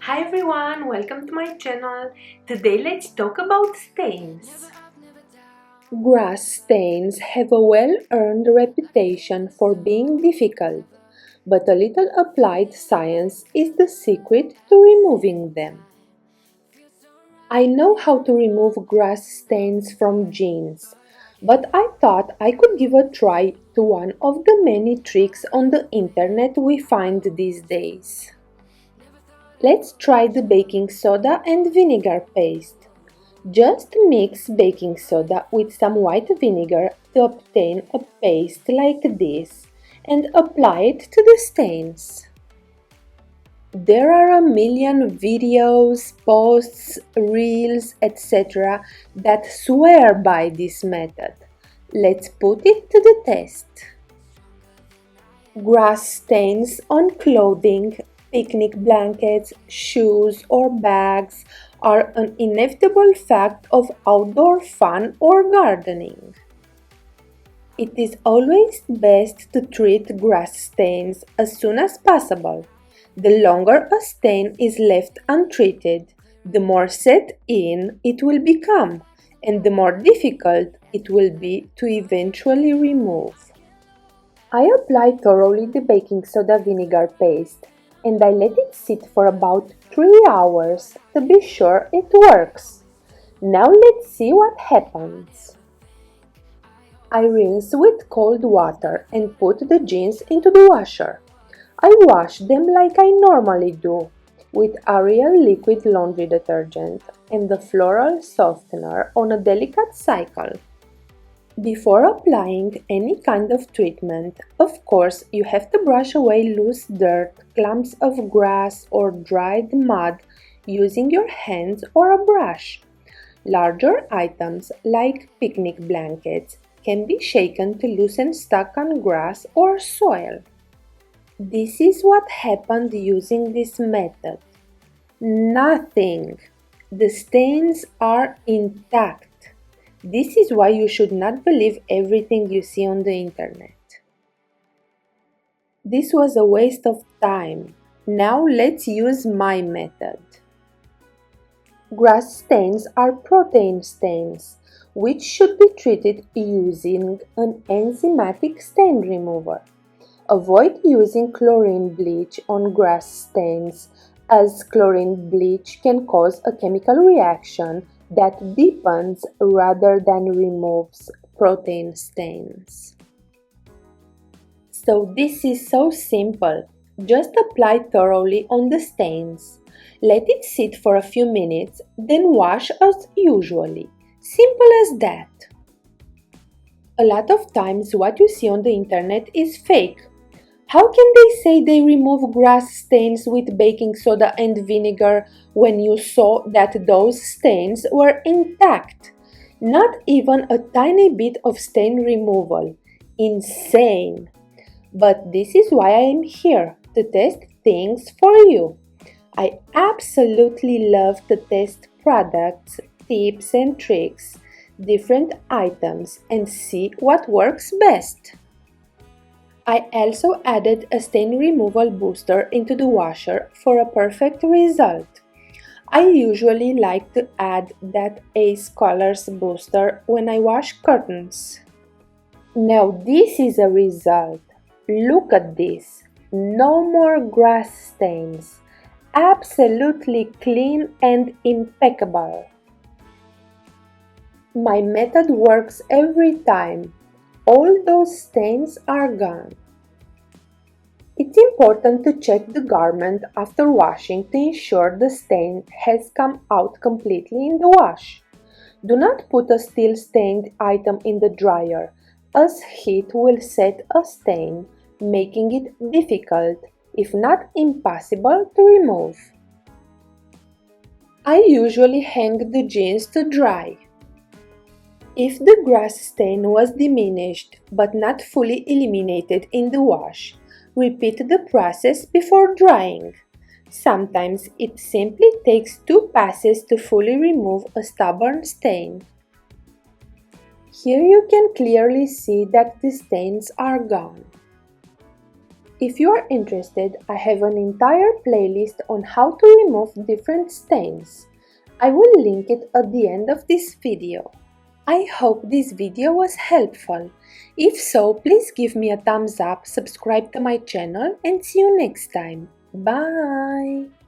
Hi everyone, welcome to my channel. Today let's talk about stains. Grass stains have a well-earned reputation for being difficult, but a little applied science is the secret to removing them. I know how to remove grass stains from jeans, but I thought I could give a try to one of the many tricks on the internet we find these days. Let's try the baking soda and vinegar paste. Just mix baking soda with some white vinegar to obtain a paste like this and apply it to the stains. There are a million videos, posts, reels, etc. that swear by this method. Let's put it to the test. Grass stains on clothing, picnic blankets, shoes, or bags are an inevitable fact of outdoor fun or gardening. It is always best to treat grass stains as soon as possible. The longer a stain is left untreated, the more set in it will become, and the more difficult it will be to eventually remove. I apply thoroughly the baking soda vinegar paste and I let it sit for about 3 hours to be sure it works. Now let's see what happens. I rinse with cold water and put the jeans into the washer. I wash them like I normally do, with Ariel liquid laundry detergent and the floral softener on a delicate cycle. Before applying any kind of treatment, of course, you have to brush away loose dirt, clumps of grass or dried mud using your hands or a brush. Larger items like picnic blankets can be shaken to loosen stuck on grass or soil. This is what happened using this method. Nothing. The stains are intact. This is why you should not believe everything you see on the internet. This was a waste of time. Now let's use my method. Grass stains are protein stains, which should be treated using an enzymatic stain remover. Avoid using chlorine bleach on grass stains, as chlorine bleach can cause a chemical reaction that deepens rather than removes protein stains. So this is so simple. Just apply thoroughly on the stains. Let it sit for a few minutes, then wash as usually. Simple as that. A lot of times what you see on the internet is fake. How can they say they remove grass stains with baking soda and vinegar when you saw that those stains were intact? Not even a tiny bit of stain removal. Insane! But this is why I am here, to test things for you. I absolutely love to test products, tips and tricks, different items and see what works best. I also added a stain removal booster into the washer for a perfect result. I usually like to add that Ace Colors booster when I wash curtains. Now this is a result. Look at this. No more grass stains. Absolutely clean and impeccable. My method works every time. All those stains are gone. It's important to check the garment after washing to ensure the stain has come out completely in the wash. Do not put a still stained item in the dryer, as heat will set a stain, making it difficult, if not impossible, to remove. I usually hang the jeans to dry. If the grass stain was diminished but not fully eliminated in the wash, repeat the process before drying. Sometimes it simply takes 2 passes to fully remove a stubborn stain. Here you can clearly see that the stains are gone. If you are interested, I have an entire playlist on how to remove different stains. I will link it at the end of this video. I hope this video was helpful. If so, please give me a thumbs up, subscribe to my channel, and see you next time. Bye!